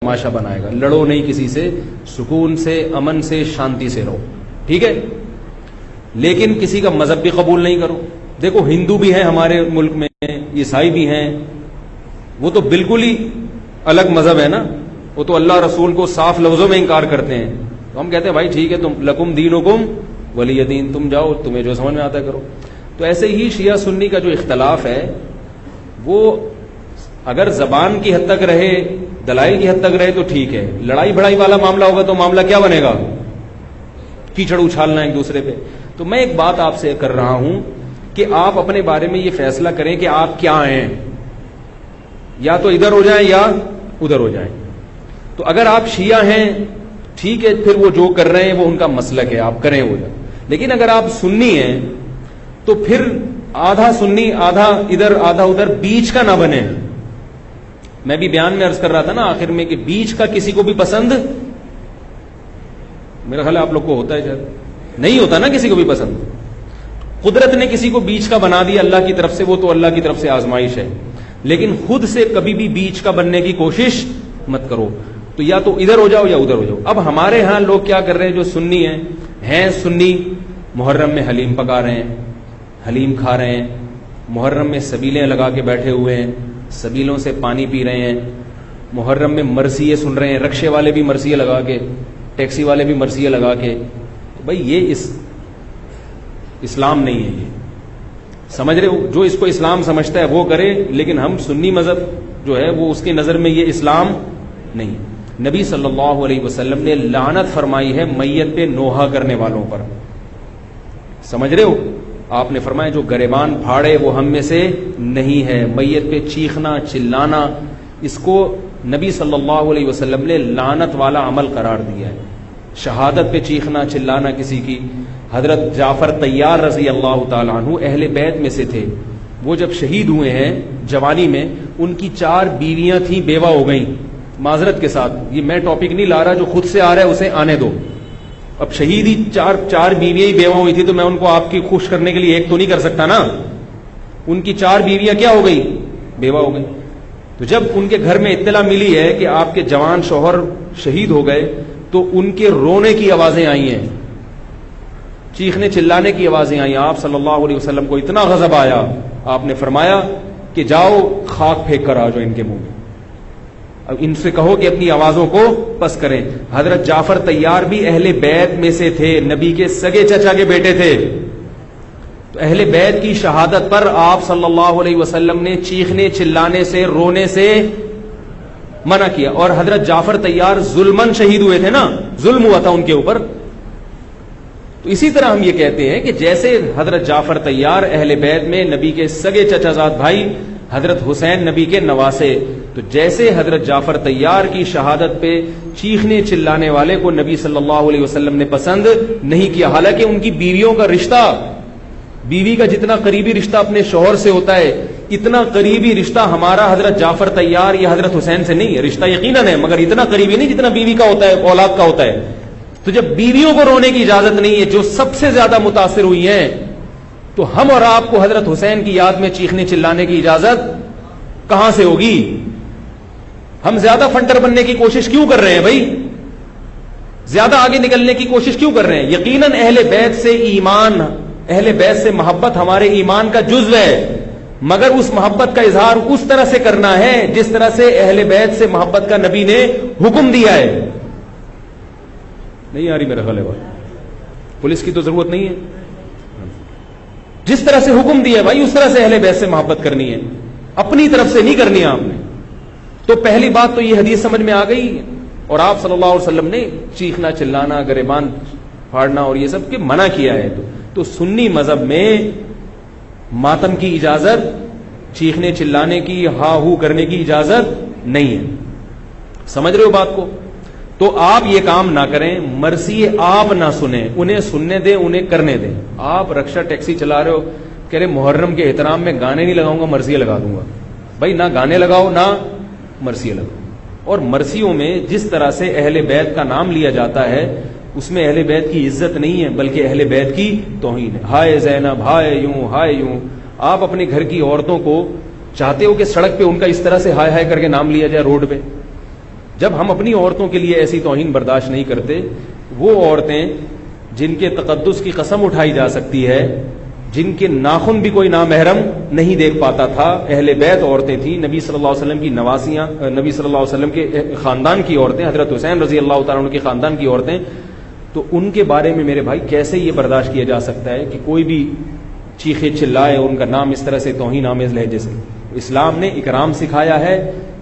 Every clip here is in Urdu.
تماشا بنائے گا. لڑو نہیں کسی سے, سکون سے, امن سے, شانتی سے رہو, ٹھیک ہے, لیکن کسی کا مذہب بھی قبول نہیں کرو. دیکھو ہندو بھی ہیں ہمارے ملک میں, عیسائی بھی ہیں, وہ تو بالکل ہی الگ مذہب ہے نا, وہ تو اللہ رسول کو صاف لفظوں میں انکار کرتے ہیں. تو ہم کہتے ہیں بھائی ٹھیک ہے, تم لکم دینکم ولی دین, تم جاؤ, تمہیں جو سمجھ میں آتا ہے کرو. تو ایسے ہی شیعہ سنی کا جو اختلاف ہے وہ اگر زبان کی حد تک رہے, دلائل کی حد تک رہے تو ٹھیک ہے. لڑائی بڑائی والا معاملہ ہوگا تو معاملہ کیا بنے گا, کیچڑ اچھالنا ایک دوسرے پہ. تو میں ایک بات آپ سے کر رہا ہوں کہ آپ اپنے بارے میں یہ فیصلہ کریں کہ آپ کیا ہیں, یا تو ادھر ہو جائیں یا ادھر ہو جائیں. تو اگر آپ شیعہ ہیں ٹھیک ہے, پھر وہ جو کر رہے ہیں وہ ان کا مسلک ہے, آپ کریں وہ. لیکن اگر آپ سنی ہیں تو پھر آدھا سنی آدھا ادھر آدھا ادھر, بیچ کا نہ بنے. میں بھی بیان میں عرض کر رہا تھا نا آخر میں کہ بیچ کا کسی کو بھی پسند, میرا خیال ہے آپ لوگ کو ہوتا ہے, شاید نہیں ہوتا نا کسی کو بھی پسند. قدرت نے کسی کو بیچ کا بنا دیا اللہ کی طرف سے, وہ تو اللہ کی طرف سے آزمائش ہے, لیکن خود سے کبھی بھی بیچ کا بننے کی کوشش مت کرو. تو یا تو ادھر ہو جاؤ یا ادھر ہو جاؤ. اب ہمارے ہاں لوگ کیا کر رہے ہیں, جو سنی ہیں سنی, محرم میں حلیم پکا رہے ہیں, حلیم کھا رہے ہیں, محرم میں سبیلیں لگا کے بیٹھے ہوئے ہیں, سبیلوں سے پانی پی رہے ہیں, محرم میں مرثیے سن رہے ہیں, رکشے والے بھی مرثیے لگا کے, ٹیکسی والے بھی مرثیے لگا کے. بھائی یہ اسلام نہیں ہے, یہ سمجھ رہے ہو. جو اس کو اسلام سمجھتا ہے وہ کرے, لیکن ہم سنی مذہب جو ہے وہ اس کی نظر میں یہ اسلام نہیں. نبی صلی اللہ علیہ وسلم نے لعنت فرمائی ہے میت پہ نوحہ کرنے والوں پر, سمجھ رہے ہو. آپ نے فرمایا جو گریبان پھاڑے وہ ہم میں سے نہیں ہے. میت پہ چیخنا چلانا, اس کو نبی صلی اللہ علیہ وسلم نے لعنت والا عمل قرار دیا ہے. شہادت پہ چیخنا چلانا کسی کی. حضرت جعفر طیار رضی اللہ تعالیٰ عنہ اہل بیت میں سے تھے. وہ جب شہید ہوئے ہیں جوانی میں, ان کی 4 بیویاں تھیں, بیوہ ہو گئیں. معذرت کے ساتھ یہ میں ٹاپک نہیں لا رہا, جو خود سے آ رہا ہے اسے آنے دو. اب شہید ہی چار بیویاں ہی بیوہ ہوئی تھی, تو میں ان کو آپ کی خوش کرنے کے لیے ایک تو نہیں کر سکتا نا. ان کی 4 بیویاں کیا ہو گئی, بیوہ ہو گئی. تو جب ان کے گھر میں اطلاع ملی ہے کہ آپ کے جوان شوہر شہید ہو گئے, تو ان کے رونے کی آوازیں آئی ہیں, چیخنے چلانے کی آوازیں آئی. آپ صلی اللہ علیہ وسلم کو اتنا غضب آیا, آپ نے فرمایا کہ جاؤ خاک پھینک کر آ جاؤ ان کے منہ میں, اب ان سے کہو کہ اپنی آوازوں کو پس کریں. حضرت جعفر طیار بھی اہل بیت میں سے تھے, نبی کے سگے چچا کے بیٹے تھے. تو اہل بیت کی شہادت پر آپ صلی اللہ علیہ وسلم نے چیخنے چلانے سے, رونے سے منع کیا. اور حضرت جعفر طیار ظلمن شہید ہوئے تھے نا, ظلم ہوا تھا ان کے اوپر. تو اسی طرح ہم یہ کہتے ہیں کہ جیسے حضرت جعفر طیار اہل بیت میں نبی کے سگے چچا زاد بھائی, حضرت حسین نبی کے نواسے, تو جیسے حضرت جعفر طیار کی شہادت پہ چیخنے چلانے والے کو نبی صلی اللہ علیہ وسلم نے پسند نہیں کیا. حالانکہ ان کی بیویوں کا رشتہ, بیوی کا جتنا قریبی رشتہ اپنے شوہر سے ہوتا ہے, اتنا قریبی رشتہ ہمارا حضرت جعفر طیار یا حضرت حسین سے نہیں ہے. رشتہ یقیناً ہے, مگر اتنا قریبی نہیں جتنا بیوی کا ہوتا ہے, اولاد کا ہوتا ہے. تو جب بیویوں کو رونے کی اجازت نہیں ہے, جو سب سے زیادہ متاثر ہوئی ہیں, تو ہم اور آپ کو حضرت حسین کی یاد میں چیخنے چلانے کی اجازت کہاں سے ہوگی؟ ہم زیادہ فنٹر بننے کی کوشش کیوں کر رہے ہیں بھائی, زیادہ آگے نکلنے کی کوشش کیوں کر رہے ہیں؟ یقیناً اہل بیت سے ایمان, اہل بیت سے محبت ہمارے ایمان کا جزو ہے, مگر اس محبت کا اظہار اس طرح سے کرنا ہے جس طرح سے اہل بیت سے محبت کا نبی نے حکم دیا ہے. نہیں آ رہی میرا خیال ہے بات, پولیس کی تو ضرورت نہیں ہے. جس طرح سے حکم دیا ہے بھائی اس طرح سے اہل بیت سے محبت کرنی ہے, اپنی طرف سے نہیں کرنی ہے آپ نے. تو پہلی بات تو یہ حدیث سمجھ میں آ گئی. اور آپ صلی اللہ علیہ وسلم نے چیخنا چلانا, گریبان پھاڑنا اور یہ سب کے منع کیا ہے. تو سنی مذہب میں ماتم کی اجازت, چیخنے چلانے کی, ہا ہو کرنے کی اجازت نہیں ہے. سمجھ رہے ہو بات کو؟ تو آپ یہ کام نہ کریں, مرثیے آپ نہ سنیں, انہیں سننے دیں, انہیں کرنے دیں. آپ رکشہ ٹیکسی چلا رہے ہو, کہہ رہے محرم کے احترام میں گانے نہیں لگاؤں گا, مرثیے لگا دوں گا. بھائی نہ گانے لگاؤ نہ مرثیے لگاؤ. اور مرثیوں میں جس طرح سے اہل بیت کا نام لیا جاتا ہے, اس میں اہل بیت کی عزت نہیں ہے بلکہ اہل بیت کی توہین ہے. ہائے زینب, ہائے یوں, ہائے یوں. آپ اپنے گھر کی عورتوں کو چاہتے ہو کہ سڑک پہ ان کا اس طرح سے ہائے ہائے کر کے نام لیا جائے روڈ پہ؟ جب ہم اپنی عورتوں کے لیے ایسی توہین برداشت نہیں کرتے، وہ عورتیں جن کے تقدس کی قسم اٹھائی جا سکتی ہے، جن کے ناخن بھی کوئی نامحرم نہیں دیکھ پاتا تھا، اہل بیت عورتیں تھیں، نبی صلی اللہ علیہ وسلم کی نواسیاں، نبی صلی اللہ علیہ وسلم کے خاندان کی عورتیں، حضرت حسین رضی اللہ تعالیٰ عنہ کے خاندان کی عورتیں، تو ان کے بارے میں میرے بھائی کیسے یہ برداشت کیا جا سکتا ہے کہ کوئی بھی چیخے چلائے ان کا نام اس طرح سے توہین آمیز لہجے سے؟ اسلام نے اکرام سکھایا ہے،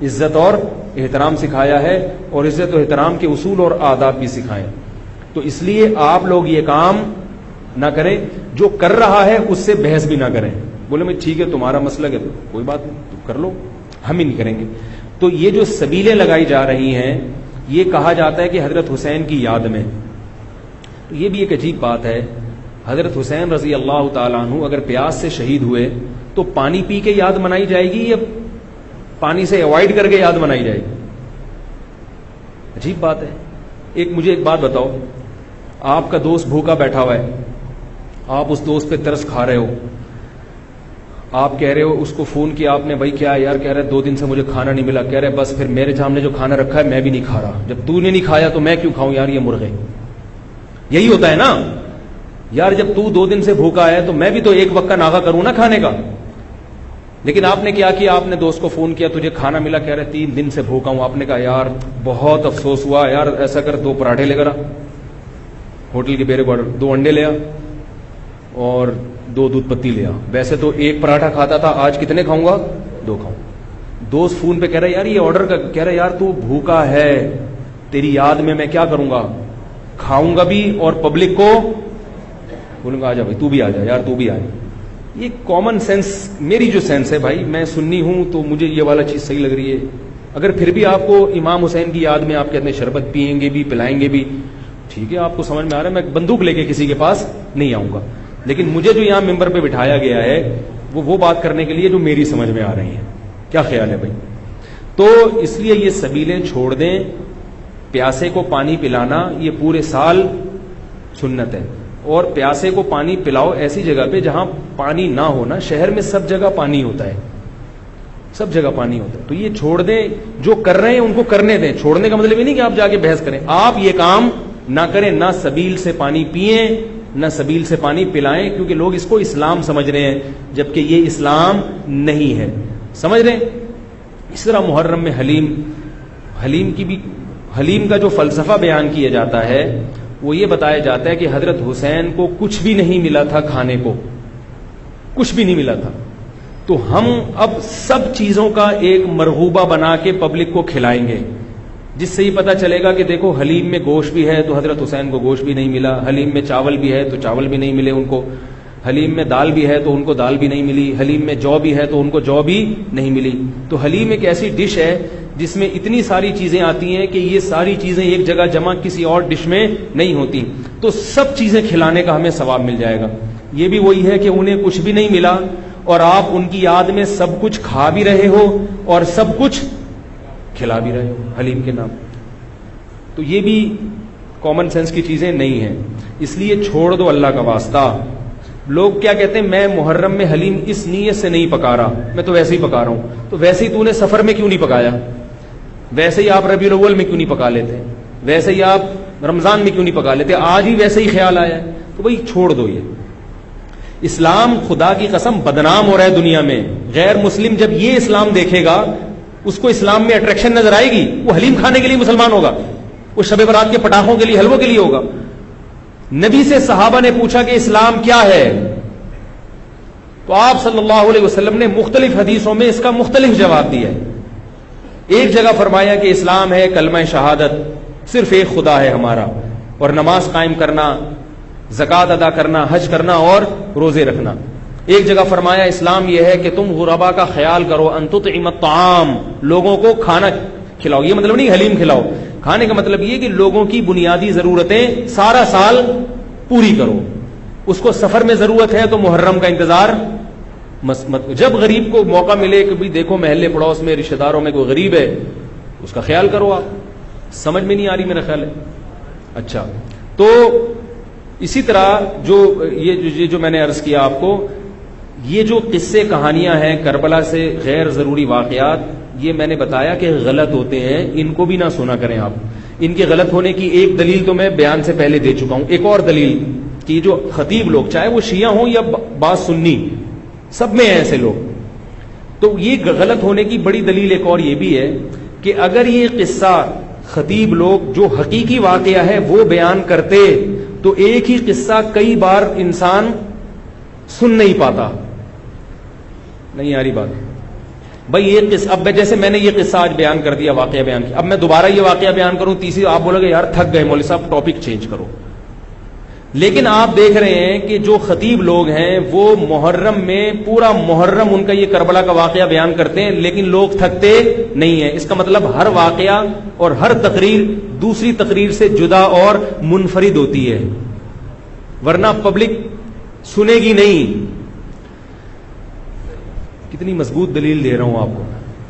عزت اور احترام سکھایا ہے، اور عزت و احترام کے اصول اور آداب بھی سکھائے. تو اس لیے آپ لوگ یہ کام نہ کریں، جو کر رہا ہے اس سے بحث بھی نہ کریں. بولے میں ٹھیک ہے تمہارا مسلک ہے تو کوئی بات نہیں، تم کر لو، ہم ہی نہیں کریں گے. تو یہ جو سبیلیں لگائی جا رہی ہیں، یہ کہا جاتا ہے کہ حضرت حسین کی یاد میں. تو یہ بھی ایک عجیب بات ہے. حضرت حسین رضی اللہ تعالیٰ عنہ اگر پیاس سے شہید ہوئے تو پانی پی کے یاد منائی جائے گی یا پانی سے اوائڈ کر کے یاد منائی جائے گی؟ عجیب بات ہے. مجھے ایک بات بتاؤ، آپ کا دوست بھوکا بیٹھا ہوا ہے، آپ اس دوست پہ ترس کھا رہے ہو، آپ کہہ رہے ہو، اس کو فون کیا آپ نے، بھائی کیا یار؟ کہہ رہے 2 دن سے مجھے کھانا نہیں ملا. کہہ رہے بس پھر میرے سامنے جو کھانا رکھا ہے میں بھی نہیں کھا رہا، جب تو نے نہیں کھایا تو میں کیوں کھاؤں یار یہ مرغے؟ یہی ہوتا ہے نا یار، جب تو 2 دن سے بھوکا ہے تو میں بھی تو ایک وقت کا ناغہ کروں نا کھانے کا. لیکن آپ نے کیا کیا؟ آپ نے دوست کو فون کیا، تجھے کھانا ملا؟ کہہ رہے 3 دن سے بھوکا ہوں. آپ نے کہا یار بہت افسوس ہوا یار، ایسا کر 2 پراٹھے لے کر آ، ہوٹل کے بیرے کو 2 انڈے لے آ اور 2 دودھ پتی لے آ. ویسے تو 1 پراٹھا کھاتا تھا، آج کتنے کھاؤں گا؟ 2 کھاؤں. دوست فون پہ کہہ رہا یار یہ آرڈر کا، کہہ رہا یار تو بھوکا ہے، تیری یاد میں کیا کروں گا، کھاؤں گا بھی اور پبلک کو بولوں گا آ جا بھائی تو بھی آ جا یار تو بھی آ جا. یہ کامن سینس، میری جو سینس ہے بھائی، میں سنی ہوں تو مجھے یہ والا چیز صحیح لگ رہی ہے. اگر پھر بھی آپ کو امام حسین کی یاد میں آپ کہتے ہیں شربت پیئیں گے بھی پلائیں گے بھی، ٹھیک ہے آپ کو سمجھ میں آ رہا ہے، میں بندوق لے کے کسی کے پاس نہیں آؤں گا. لیکن مجھے جو یہاں ممبر پہ بٹھایا گیا ہے وہ بات کرنے کے لیے جو میری سمجھ میں آ رہی ہیں. کیا خیال ہے بھائی؟ تو اس لیے یہ سبیلیں چھوڑ دیں. پیاسے کو پانی پلانا یہ پورے سال سنت ہے، اور پیاسے کو پانی پلاؤ ایسی جگہ پہ جہاں پانی نہ ہونا. شہر میں سب جگہ پانی ہوتا ہے، سب جگہ پانی ہوتا ہے. تو یہ چھوڑ دیں، جو کر رہے ہیں ان کو کرنے دیں. چھوڑنے کا مطلب یہ نہیں کہ آپ جا کے بحث کریں. آپ یہ کام نہ کریں، نہ سبیل سے پانی پئیں نہ سبیل سے پانی پلائیں، کیونکہ لوگ اس کو اسلام سمجھ رہے ہیں جبکہ یہ اسلام نہیں ہے. سمجھ رہے ہیں؟ اس طرح محرم میں حلیم کا جو فلسفہ بیان کیا جاتا ہے وہ یہ بتایا جاتا ہے کہ حضرت حسین کو کچھ بھی نہیں ملا تھا، کھانے کو کچھ بھی نہیں ملا تھا، تو ہم اب سب چیزوں کا ایک مرغوبہ بنا کے پبلک کو کھلائیں گے، جس سے یہ پتا چلے گا کہ دیکھو حلیم میں گوشت بھی ہے تو حضرت حسین کو گوشت بھی نہیں ملا، حلیم میں چاول بھی ہے تو چاول بھی نہیں ملے ان کو، حلیم میں دال بھی ہے تو ان کو دال بھی نہیں ملی، حلیم میں جو بھی ہے تو ان کو جو بھی نہیں ملی. تو حلیم ایک ایسی ڈش ہے جس میں اتنی ساری چیزیں آتی ہیں کہ یہ ساری چیزیں ایک جگہ جمع کسی اور ڈش میں نہیں ہوتی. تو سب چیزیں کھلانے کا ہمیں ثواب مل جائے گا. یہ بھی وہی ہے کہ انہیں کچھ بھی نہیں ملا اور آپ ان کی یاد میں سب کچھ کھا بھی رہے ہو اور سب کچھ کھلا بھی رہے ہو حلیم کے نام. تو یہ بھی کامن سینس کی چیزیں نہیں ہیں. اس لیے چھوڑ دو اللہ کا واسطہ. لوگ کیا کہتے ہیں، میں محرم میں حلیم اس نیت سے نہیں پکا رہا، میں تو ویسے ہی پکا رہا ہوں. تو ویسے ہی تو نے سفر میں کیوں نہیں پکایا؟ ویسے ہی آپ ربیع الاول میں کیوں نہیں پکا لیتے؟ ویسے ہی آپ رمضان میں کیوں نہیں پکا لیتے؟ آج ہی ویسے ہی خیال آیا ہے تو بھائی چھوڑ دو. یہ اسلام خدا کی قسم بدنام ہو رہا ہے دنیا میں. غیر مسلم جب یہ اسلام دیکھے گا اس کو اسلام میں اٹریکشن نظر آئے گی، وہ حلیم کھانے کے لیے مسلمان ہوگا، وہ شب برات کے پٹاخوں کے لیے حلووں کے لیے ہوگا. نبی سے صحابہ نے پوچھا کہ اسلام کیا ہے، تو آپ صلی اللہ علیہ وسلم نے مختلف حدیثوں میں اس کا مختلف جواب دیا ہے. ایک جگہ فرمایا کہ اسلام ہے کلمہ شہادت، صرف ایک خدا ہے ہمارا، اور نماز قائم کرنا، زکوٰۃ ادا کرنا، حج کرنا اور روزے رکھنا. ایک جگہ فرمایا اسلام یہ ہے کہ تم غربا کا خیال کرو، ان تطعم الطعام، لوگوں کو کھانا کھلاؤ. یہ مطلب نہیں حلیم کھلاؤ، کھانے کا مطلب یہ کہ لوگوں کی بنیادی ضرورتیں سارا سال پوری کرو. اس کو سفر میں ضرورت ہے تو محرم کا انتظار جب غریب کو موقع ملے کہ بھی دیکھو محلے پڑوس میں رشتہ داروں میں کوئی غریب ہے اس کا خیال کرو. آپ سمجھ میں نہیں آ رہی میرا خیال ہے. اچھا، تو اسی طرح جو میں نے عرض کیا آپ کو، یہ جو قصے کہانیاں ہیں کربلا سے غیر ضروری واقعات، یہ میں نے بتایا کہ غلط ہوتے ہیں، ان کو بھی نہ سنا کریں آپ. ان کے غلط ہونے کی ایک دلیل تو میں بیان سے پہلے دے چکا ہوں. ایک اور دلیل کہ جو خطیب لوگ چاہے وہ شیعہ ہوں یا بعض سنی، سب میں ہیں ایسے لوگ. تو یہ غلط ہونے کی بڑی دلیل ایک اور یہ بھی ہے کہ اگر یہ قصہ خطیب لوگ جو حقیقی واقعہ ہے وہ بیان کرتے تو ایک ہی قصہ کئی بار انسان سن نہیں پاتا. نہیں آ رہی بات بھائی؟ یہ قصہ اب جیسے میں نے یہ قصہ آج بیان کر دیا، واقعہ بیان کیا، اب میں دوبارہ یہ واقعہ بیان کروں تیسری، آپ بولو گے یار تھک گئے مولوی صاحب، ٹاپک چینج کرو. لیکن آپ دیکھ رہے ہیں کہ جو خطیب لوگ ہیں وہ محرم میں پورا محرم ان کا یہ کربلا کا واقعہ بیان کرتے ہیں، لیکن لوگ تھکتے نہیں ہیں. اس کا مطلب ہر واقعہ اور ہر تقریر دوسری تقریر سے جدا اور منفرد ہوتی ہے، ورنہ پبلک سنے گی نہیں. کتنی مضبوط دلیل دے رہا ہوں آپ کو.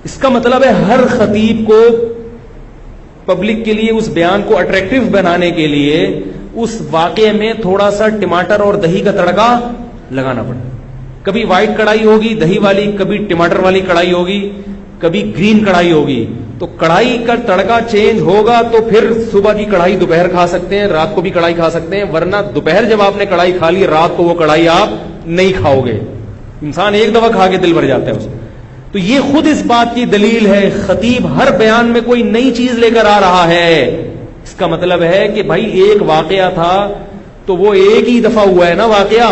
اس کا مطلب ہے ہر خطیب کو پبلک کے لیے اس بیان کو اٹریکٹیو بنانے کے لیے اس واقعے میں تھوڑا سا ٹماٹر اور دہی کا تڑکا لگانا پڑے. کبھی وائٹ کڑھائی ہوگی دہی والی، کبھی ٹماٹر والی کڑھائی ہوگی، کبھی گرین کڑھائی ہوگی. تو کڑھائی کا تڑکا چینج ہوگا تو پھر صبح کی کڑھائی دوپہر کھا سکتے ہیں، رات کو بھی کڑھائی کھا سکتے ہیں، ورنہ دوپہر جب آپ نے کڑھائی کھا لی رات کو وہ کڑھائی آپ نہیں کھاؤ گے. انسان ایک دفعہ کھا کے دل بھر جاتا ہے اس. تو یہ خود اس بات کی دلیل ہے خطیب ہر بیان میں کوئی نئی چیز لے کر آ رہا ہے. اس کا مطلب ہے کہ بھائی ایک واقعہ تھا تو وہ ایک ہی دفعہ ہوا ہے نا واقعہ،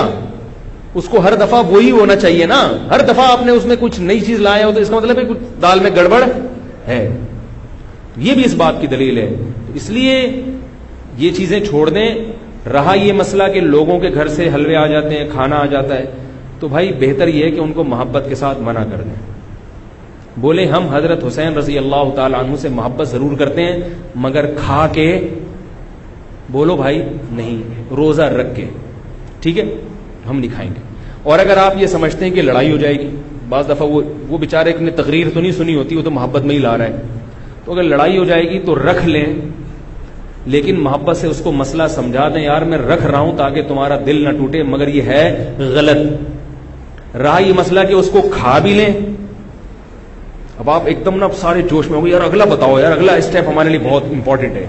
اس کو ہر دفعہ وہی ہونا چاہیے نا. ہر دفعہ آپ نے اس میں کچھ نئی چیز لایا ہو تو اس کا مطلب ہے کچھ دال میں گڑبڑ ہے. یہ بھی اس بات کی دلیل ہے. اس لیے یہ چیزیں چھوڑ دیں. رہا یہ مسئلہ کہ لوگوں کے گھر سے حلوے آ جاتے ہیں، کھانا آ جاتا ہے، تو بھائی بہتر یہ ہے کہ ان کو محبت کے ساتھ منع کر دیں. بولے ہم حضرت حسین رضی اللہ تعالی عنہ سے محبت ضرور کرتے ہیں مگر کھا کے بولو بھائی نہیں، روزہ رکھ کے، ٹھیک ہے ہم نہیں کھائیں گے. اور اگر آپ یہ سمجھتے ہیں کہ لڑائی ہو جائے گی، بعض دفعہ وہ بیچارے نے تقریر تو نہیں سنی ہوتی، وہ تو محبت میں ہی لا رہا ہے، تو اگر لڑائی ہو جائے گی تو رکھ لیں، لیکن محبت سے اس کو مسئلہ سمجھا دیں یار میں رکھ رہا ہوں تاکہ تمہارا دل نہ ٹوٹے مگر یہ ہے غلط. رہا یہ مسئلہ کہ اس کو کھا بھی لیں. اب آپ ایک دم نا سارے جوش میں ہو یار اگلا بتاؤ، یار اگلا اسٹیپ ہمارے لیے بہت امپورٹنٹ ہے،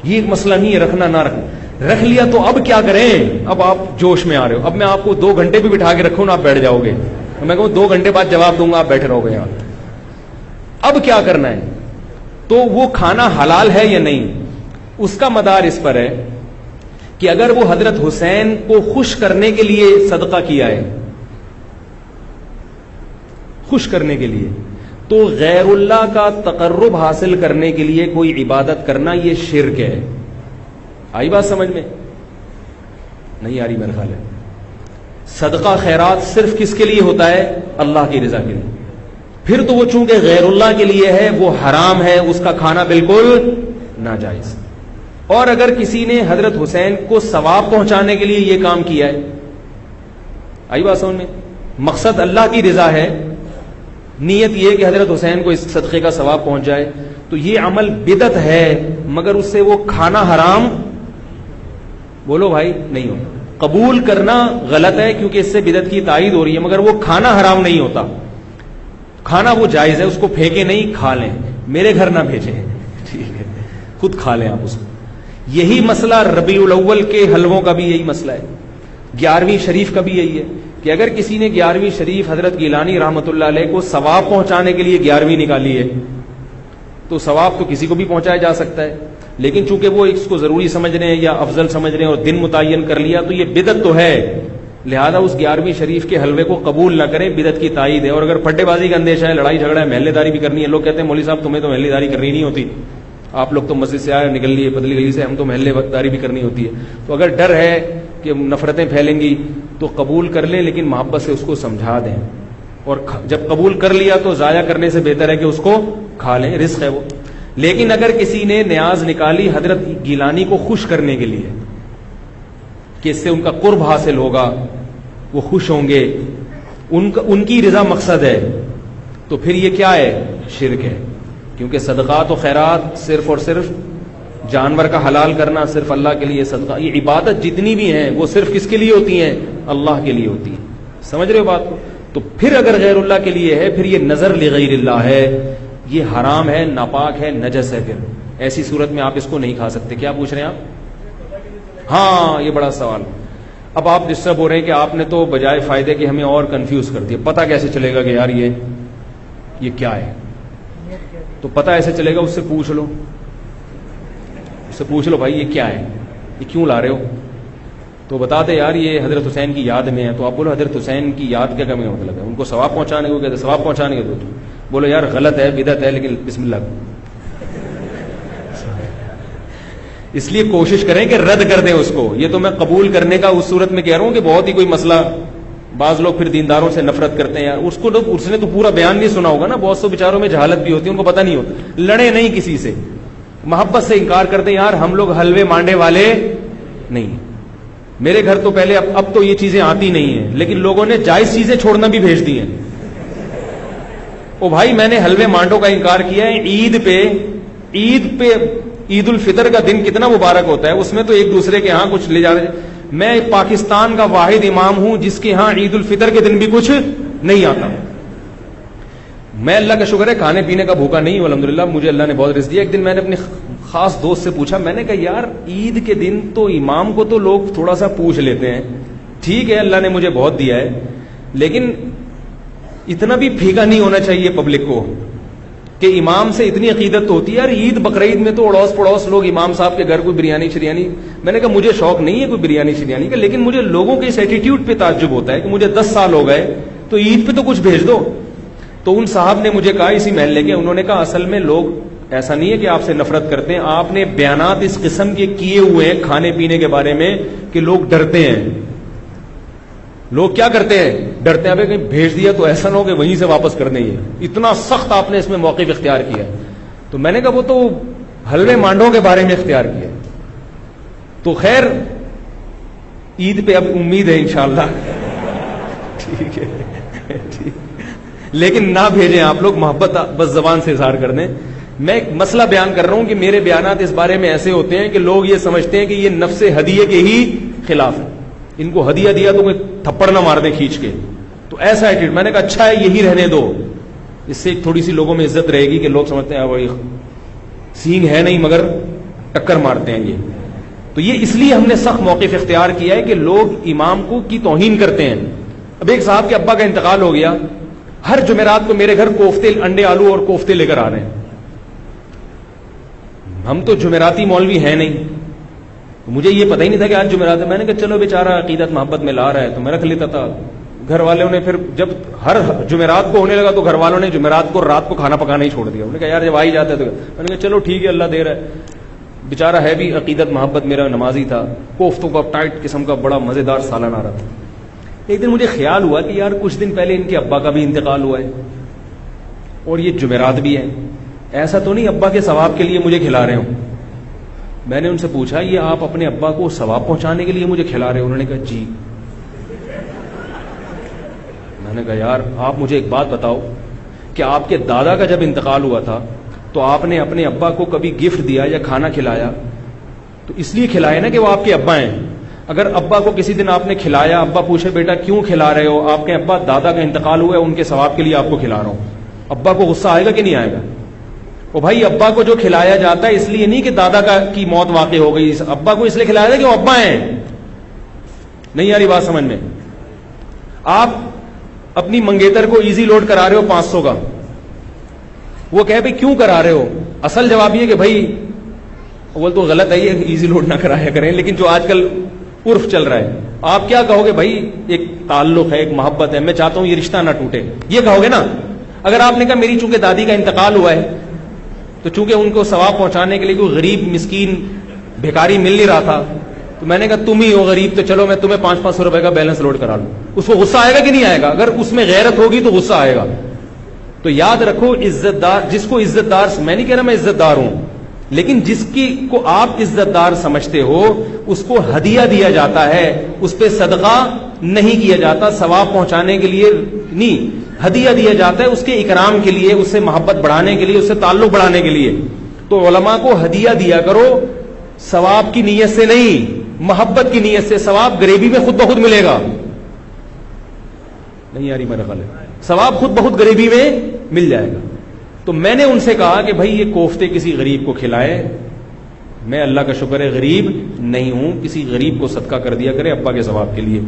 یہ ایک مسئلہ نہیں ہے رکھنا نہ رکھنا. رکھ لیا تو اب کیا کریں؟ اب آپ جوش میں آ رہے ہو. اب میں آپ کو 2 گھنٹے بھی بٹھا کے رکھوں نا آپ بیٹھ جاؤ گے، میں کہوں 2 گھنٹے بعد جواب دوں گا آپ بیٹھے رہو گے یہاں. اب کیا کرنا ہے؟ تو وہ کھانا حلال ہے یا نہیں، اس کا مدار اس پر ہے کہ اگر وہ حضرت حسین کو خوش کرنے کے لیے صدقہ کیا ہے، خوش کرنے کے لیے، تو غیر اللہ کا تقرب حاصل کرنے کے لیے کوئی عبادت کرنا یہ شرک ہے. آئی بات سمجھ میں؟ نہیں آ رہی میرا خیال ہے. صدقہ خیرات صرف کس کے لیے ہوتا ہے؟ اللہ کی رضا کے لیے. پھر تو وہ چونکہ غیر اللہ کے لیے ہے وہ حرام ہے، اس کا کھانا بالکل ناجائز. اور اگر کسی نے حضرت حسین کو ثواب پہنچانے کے لیے یہ کام کیا ہے، آئی بات سمجھ میں؟ مقصد اللہ کی رضا ہے، نیت یہ کہ حضرت حسین کو اس صدقے کا ثواب پہنچ جائے، تو یہ عمل بدعت ہے مگر اس سے وہ کھانا حرام بولو بھائی نہیں ہوتا. قبول کرنا غلط ہے کیونکہ اس سے بدعت کی تائید ہو رہی ہے، مگر وہ کھانا حرام نہیں ہوتا. کھانا وہ جائز ہے، اس کو پھینکے نہیں، کھا لیں، میرے گھر نہ بھیجیں، ٹھیک ہے خود کھا لیں آپ اس کو. یہی مسئلہ ربیع الاول کے حلووں کا بھی یہی مسئلہ ہے، 11ویں شریف کا بھی یہی ہے کہ اگر کسی نے 11ویں شریف حضرت گیلانی رحمۃ اللہ علیہ کو ثواب پہنچانے کے لیے 11ویں نکالی ہے تو ثواب تو کسی کو بھی پہنچایا جا سکتا ہے، لیکن چونکہ وہ اس کو ضروری سمجھ رہے ہیں یا افضل سمجھ رہے ہیں اور دن متعین کر لیا تو یہ بدعت تو ہے، لہذا اس 11ویں شریف کے حلوے کو قبول نہ کریں، بدعت کی تائید ہے. اور اگر پھٹے بازی کا اندیشہ ہے، لڑائی جھگڑا ہے، محلے داری بھی کرنی ہے، لوگ کہتے ہیں مولوی صاحب تمہیں تو محلے داری کرنی نہیں ہوتی، آپ لوگ تو مسجد سے آئے نکل لیے پتلی گلی سے، ہم تو محلے داری بھی کرنی ہوتی ہے. تو اگر ڈر ہے کہ نفرتیں پھیلیں گی تو قبول کر لیں، لیکن محبت سے اس کو سمجھا دیں. اور جب قبول کر لیا تو ضائع کرنے سے بہتر ہے کہ اس کو کھا لیں، رزق ہے وہ. لیکن اگر کسی نے نیاز نکالی حضرت گیلانی کو خوش کرنے کے لیے کہ اس سے ان کا قرب حاصل ہوگا، وہ خوش ہوں گے، ان کی رضا مقصد ہے، تو پھر یہ کیا ہے؟ شرک ہے. کیونکہ صدقات و خیرات صرف اور صرف جانور کا حلال کرنا صرف اللہ کے لیے، صدقہ یہ عبادت جتنی بھی ہیں وہ صرف کس کے لیے ہوتی ہیں؟ اللہ کے لیے ہوتی ہیں. سمجھ رہے ہو بات کو؟ تو پھر اگر غیر اللہ کے لیے ہے، پھر یہ نظر لغیر اللہ ہے، یہ حرام ہے، ناپاک ہے، نجس ہے. پھر ایسی صورت میں آپ اس کو نہیں کھا سکتے. کیا پوچھ رہے ہیں آپ؟ ہاں یہ بڑا سوال. اب آپ ڈسٹرب ہو رہے ہیں کہ آپ نے تو بجائے فائدے کہ ہمیں اور کنفیوز کر دیا. پتہ کیسے چلے گا کہ یار یہ کیا ہے؟ تو پتہ ایسے چلے گا، اس سے پوچھ لو، اس سے پوچھ لو بھائی یہ کیا ہے، یہ کیوں لا رہے ہو؟ تو بتا دے یار یہ حضرت حسین کی یاد میں ہے. تو آپ بولو حضرت حسین کی یاد کیا کا مطلب ہے؟ ان کو ثواب پہنچانے کو کہتے، ثواب پہنچانے کے تو بولو یار غلط ہے، بدعت ہے، لیکن بسم اللہ. اس لیے کوشش کریں کہ رد کر دیں اس کو. یہ تو میں قبول کرنے کا اس صورت میں کہہ رہا ہوں کہ بہت ہی کوئی مسئلہ، بعض لوگ پھر دینداروں سے نفرت کرتے ہیں. اس کو اس نے تو پورا بیان نہیں سنا ہوگا نا. بہت سے بیچاروں میں جہالت بھی ہوتی ہے، ان کو پتہ نہیں ہوتا. لڑے نہیں کسی سے، محبت سے انکار کرتے ہیں، یار ہم لوگ حلوے مانڈے والے نہیں. میرے گھر تو پہلے، اب تو یہ چیزیں آتی نہیں ہیں، لیکن لوگوں نے جائز چیزیں چھوڑنا بھی بھیج دی ہیں. او بھائی میں نے حلوے مانڈوں کا انکار کیا ہے. عید پہ عید الفطر کا دن کتنا مبارک ہوتا ہے، اس میں تو ایک دوسرے کے ہاں کچھ لے جا رہے. میں پاکستان کا واحد امام ہوں جس کے ہاں عید الفطر کے دن بھی کچھ نہیں آتا. میں اللہ کا شکر ہے کھانے پینے کا بھوکا نہیں ہوں الحمدللہ، مجھے اللہ نے بہت رزق دیا. ایک دن میں نے اپنے خاص دوست سے پوچھا، میں نے کہا یار عید کے دن تو امام کو تو لوگ تھوڑا سا پوچھ لیتے ہیں، ٹھیک ہے اللہ نے مجھے بہت دیا ہے، لیکن اتنا بھی پھیکا نہیں ہونا چاہیے پبلک کو کہ امام سے اتنی عقیدت تو ہوتی ہے. یار عید بقرعید میں تو اڑوس پڑوس لوگ امام صاحب کے گھر کوئی بریانی شریانی. میں نے کہا مجھے شوق نہیں ہے کوئی بریانی شریانی کا، لیکن مجھے لوگوں کے اس ایٹیٹیوڈ پہ تعجب ہوتا ہے کہ مجھے 10 سال ہو گئے تو عید پہ تو کچھ بھیج دو. تو ان صاحب نے مجھے کہا اسی محلے کے، انہوں نے کہا اصل میں لوگ ایسا نہیں ہے کہ آپ سے نفرت کرتے ہیں، آپ نے بیانات اس قسم کے کیے ہوئے ہیں کھانے پینے کے بارے میں کہ لوگ ڈرتے ہیں. لوگ کیا کرتے ہیں؟ ڈرتے ہیں ابھی کہیں بھیج دیا تو ایسا نہ ہو کہ وہیں سے واپس کرنے ہی ہے. اتنا سخت آپ نے اس میں موقف اختیار کیا ہے. تو میں نے کہا وہ تو حلوے مانڈوں کے بارے میں اختیار کیا. تو خیر عید پہ اب امید ہے انشاءاللہ. ٹھیک ہے لیکن نہ بھیجیں آپ لوگ، محبت بس زبان سے اظہار کر دیں. میں ایک مسئلہ بیان کر رہا ہوں کہ میرے بیانات اس بارے میں ایسے ہوتے ہیں کہ لوگ یہ سمجھتے ہیں کہ یہ نفس ہدیے کے ہی خلاف ہے. ان کو ہدیہ دیا تو کوئی تھپڑ نہ مار دیں کھینچ کے. تو ایسا ایٹیٹیوڈ، میں نے کہا اچھا ہے یہی رہنے دو، اس سے تھوڑی سی لوگوں میں عزت رہے گی کہ لوگ سمجھتے ہیں بھائی سینگ ہے نہیں مگر ٹکر مارتے ہیں یہ. تو یہ اس لیے ہم نے سخت موقف اختیار کیا ہے کہ لوگ امام کو کی توہین کرتے ہیں. اب ایک صاحب کے ابا کا انتقال ہو گیا، ہر جمعرات کو میرے گھر کوفتے، انڈے آلو اور کوفتے لے کر آ رہے ہیں. ہم تو جمعراتی مولوی ہیں نہیں، مجھے یہ پتہ ہی نہیں تھا کہ آج جمعرات ہے. میں نے کہا چلو بیچارہ عقیدت محبت میں لا رہا ہے تو میں رکھ لیتا تھا. گھر والوں نے پھر جب ہر جمعرات کو ہونے لگا تو گھر والوں نے جمعرات کو رات کو کھانا پکانا ہی چھوڑ دیا. انہوں نے کہا یار جب آ ہی جاتا ہے تو میں نے کہا چلو ٹھیک ہے اللہ دے رہا ہے. بیچارہ ہے بھی عقیدت محبت میرا نمازی تھا. کوفتوں کا ٹائٹ قسم کا بڑا مزیدار سالن آ رہا تھا. ایک دن مجھے خیال ہوا کہ یار کچھ دن پہلے ان کے ابا کا بھی انتقال ہوا ہے اور یہ جمعرات بھی ہے، ایسا تو نہیں ابا کے ثواب کے لیے مجھے کھلا رہے ہوں. میں نے ان سے پوچھا یہ آپ اپنے ابا کو ثواب پہنچانے کے لیے مجھے کھلا رہے ہو؟ انہوں نے کہا جی. میں نے کہا یار آپ مجھے ایک بات بتاؤ کہ آپ کے دادا کا جب انتقال ہوا تھا تو آپ نے اپنے ابا کو کبھی گفٹ دیا یا کھانا کھلایا؟ تو اس لیے کھلایا نا کہ وہ آپ کے ابا ہیں. اگر ابا کو کسی دن آپ نے کھلایا، ابا پوچھے بیٹا کیوں کھلا رہے ہو؟ آپ کے ابا دادا کا انتقال ہوا ہے ان کے ثواب کے لیے آپ کو کھلا رہا ہوں، ابا کو غصہ آئے گا کہ نہیں آئے گا؟ وہ بھائی ابا کو جو کھلایا جاتا ہے اس لیے نہیں کہ دادا کی موت واقع ہو گئی، ابا کو اس لیے کھلایا جاتا ہے کہ وہ ابا ہیں. نہیں آ رہی بات سمجھ میں؟ آپ اپنی منگیتر کو ایزی لوڈ کرا رہے ہو 500 کا، وہ کہے بھائی کیوں کرا رہے ہو؟ اصل جواب یہ کہ بھائی اول تو غلط ہے یہ ایزی لوڈ نہ کرایا کریں، لیکن جو آج کل عرف چل رہا ہے آپ کیا کہو گے؟ بھائی ایک تعلق ہے، ایک محبت ہے، میں چاہتا ہوں یہ رشتہ نہ ٹوٹے، یہ کہو گے نا. اگر آپ نے کہا میری چونکہ دادی کا انتقال ہوا ہے تو چونکہ ان کو ثواب پہنچانے کے لیے کوئی غریب مسکین بھیکاری مل نہیں رہا تھا تو میں نے کہا تم ہی ہو غریب تو چلو میں تمہیں 500 روپے کا بیلنس لوڈ کرا لوں، اس کو غصہ آئے گا کہ نہیں آئے گا؟ اگر اس میں غیرت ہوگی تو غصہ آئے گا. تو یاد رکھو عزت دار، جس کو عزت دار، میں نہیں کہہ رہا میں عزت دار ہوں، لیکن جس کی کو آپ عزت دار سمجھتے ہو اس کو ہدیہ دیا جاتا ہے، اس پہ صدقہ نہیں کیا جاتا، ثواب پہنچانے کے لیے نہیں، ہدیہ دیا جاتا ہے اس کے اکرام کے لیے، اس سے محبت بڑھانے کے لیے، اس سے تعلق بڑھانے کے لیے. تو علماء کو ہدیہ دیا کرو ثواب کی نیت سے نہیں، محبت کی نیت سے. ثواب غریبی میں خود بخود ملے گا. نہیں آ رہی میرا خیال ہے، ثواب خود بہت غریبی میں مل جائے گا. تو میں نے ان سے کہا کہ بھائی یہ کوفتے کسی غریب کو کھلائے، میں اللہ کا شکر ہے غریب نہیں ہوں، کسی غریب کو صدقہ کر دیا کرے ابا کے ثواب کے لیے.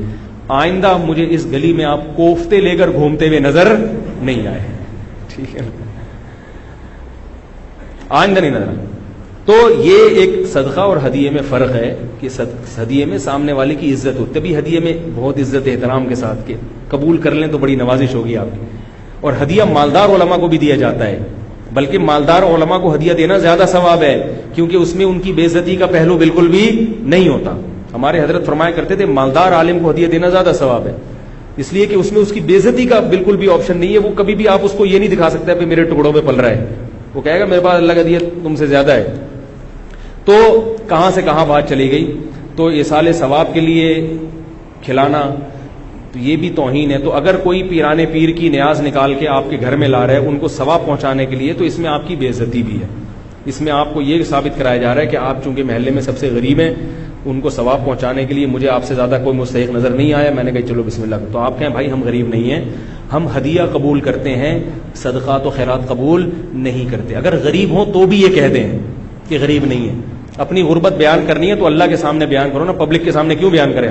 آئندہ مجھے اس گلی میں آپ کوفتے لے کر گھومتے ہوئے نظر نہیں آئے. ٹھیک ہے، آئندہ نہیں نظر آئے. تو یہ ایک صدقہ اور ہدیے میں فرق ہے کہ ہدیے میں سامنے والے کی عزت ہوتی ہے، تبھی ہدیے میں بہت عزت احترام کے ساتھ کہ قبول کر لیں تو بڑی نوازش ہوگی آپ کی. اور ہدیہ مالدار علماء کو بھی دیا جاتا ہے، بلکہ مالدار علماء کو ہدیہ دینا زیادہ ثواب ہے، کیونکہ اس میں ان کی بے عزتی کا پہلو بالکل بھی نہیں ہوتا. ہمارے حضرت فرمایا کرتے تھے مالدار عالم کو ہدیہ دینا زیادہ ثواب ہے، اس لیے کہ اس میں اس کی بے عزتی کا بالکل بھی آپشن نہیں ہے. وہ کبھی بھی آپ اس کو یہ نہیں دکھا سکتے کہ میرے ٹکڑوں پہ پل رہا ہے، وہ کہے گا میرے پاس اللہ کا ہدیہ تم سے زیادہ ہے. تو کہاں سے کہاں بات چلی گئی. تو ایصال ثواب کے لیے کھلانا تو یہ بھی توہین ہے. تو اگر کوئی پیرانے پیر کی نیاز نکال کے آپ کے گھر میں لا رہا ہے ان کو ثواب پہنچانے کے لیے، تو اس میں آپ کی بے عزتی بھی ہے. اس میں آپ کو یہ ثابت کرایا جا رہا ہے کہ آپ چونکہ محلے میں سب سے غریب ہیں، ان کو ثواب پہنچانے کے لیے مجھے آپ سے زیادہ کوئی مستحق نظر نہیں آیا، میں نے کہا چلو بسم اللہ. تو آپ کہیں بھائی ہم غریب نہیں ہیں، ہم ہدیہ قبول کرتے ہیں، صدقات و خیرات قبول نہیں کرتے. اگر غریب ہوں تو بھی یہ کہہ دیں کہ غریب نہیں ہے. اپنی غربت بیان کرنی ہے تو اللہ کے سامنے بیان کرو نا، پبلک کے سامنے کیوں بیان کرے؟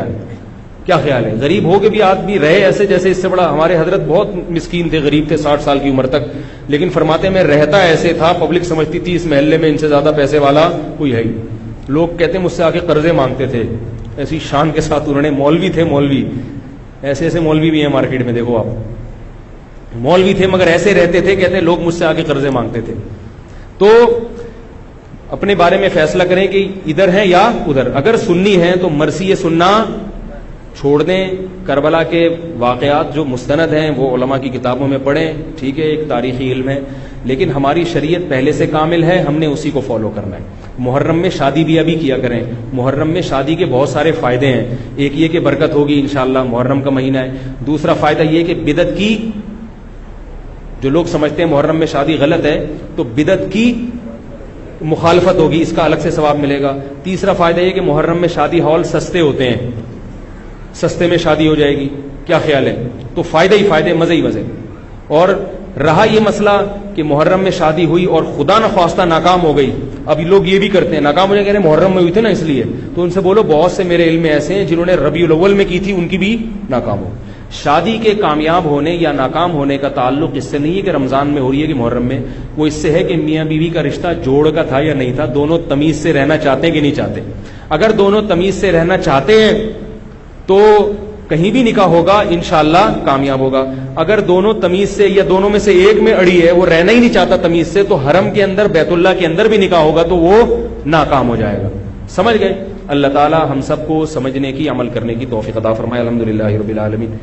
کیا خیال ہے؟ غریب ہو کے بھی آدمی رہے ایسے جیسے اس سے بڑا. ہمارے حضرت بہت مسکین تھے، غریب تھے 60 سال کی عمر تک، لیکن فرماتے میں رہتا ایسے تھا پبلک سمجھتی تھی اس محلے میں ان سے زیادہ پیسے والا کوئی ہے ہی. لوگ کہتے ہیں مجھ سے آ کے قرضے مانگتے تھے، ایسی شان کے ساتھ انہوں نے. مولوی تھے، مولوی ایسے ایسے مولوی بھی ہیں مارکیٹ میں، دیکھو آپ، مولوی تھے مگر ایسے رہتے تھے، کہتے ہیں لوگ مجھ سے آ کے قرضے مانگتے تھے. تو اپنے بارے میں فیصلہ کریں کہ ادھر ہیں یا ادھر. اگر سنی ہیں تو مرثی سننا چھوڑ دیں. کربلا کے واقعات جو مستند ہیں وہ علماء کی کتابوں میں پڑھیں، ٹھیک ہے، ایک تاریخی علم ہے، لیکن ہماری شریعت پہلے سے کامل ہے، ہم نے اسی کو فالو کرنا ہے. محرم میں شادی بھی ابھی کیا کریں. محرم میں شادی کے بہت سارے فائدے ہیں. ایک یہ کہ برکت ہوگی انشاءاللہ، محرم کا مہینہ ہے. دوسرا فائدہ یہ کہ بدعت کی، جو لوگ سمجھتے ہیں محرم میں شادی غلط ہے تو بدعت کی مخالفت ہوگی، اس کا الگ سے ثواب ملے گا. تیسرا فائدہ یہ کہ محرم میں شادی ہال سستے ہوتے ہیں، سستے میں شادی ہو جائے گی. کیا خیال ہے؟ تو فائدے ہی فائدے، مزے ہی مزے. اور رہا یہ مسئلہ کہ محرم میں شادی ہوئی اور خدا نخواستہ ناکام ہو گئی. اب لوگ یہ بھی کرتے ہیں، ناکام ہو جائے، کہہ رہے ہیں محرم میں ہوئی تھی نا اس لیے. تو ان سے بولو بہت سے میرے علم میں ایسے ہیں جنہوں نے ربیع الاول میں کی تھی، ان کی بھی ناکام ہو. شادی کے کامیاب ہونے یا ناکام ہونے کا تعلق اس سے نہیں ہے کہ رمضان میں ہو رہی ہے کہ محرم میں، وہ اس سے ہے کہ میاں بیوی کا رشتہ جوڑ کا تھا یا نہیں تھا، دونوں تمیز سے رہنا چاہتے ہیں کہ نہیں چاہتے. اگر دونوں تمیز سے رہنا چاہتے ہیں تو کہیں بھی نکاح ہوگا انشاءاللہ کامیاب ہوگا. اگر دونوں تمیز سے یا دونوں میں سے ایک میں اڑی ہے، وہ رہنا ہی نہیں چاہتا تمیز سے، تو حرم کے اندر بیت اللہ کے اندر بھی نکاح ہوگا تو وہ ناکام ہو جائے گا. سمجھ گئے؟ اللہ تعالی ہم سب کو سمجھنے کی، عمل کرنے کی توفیق عطا فرمائے. الحمدللہ رب العالمین.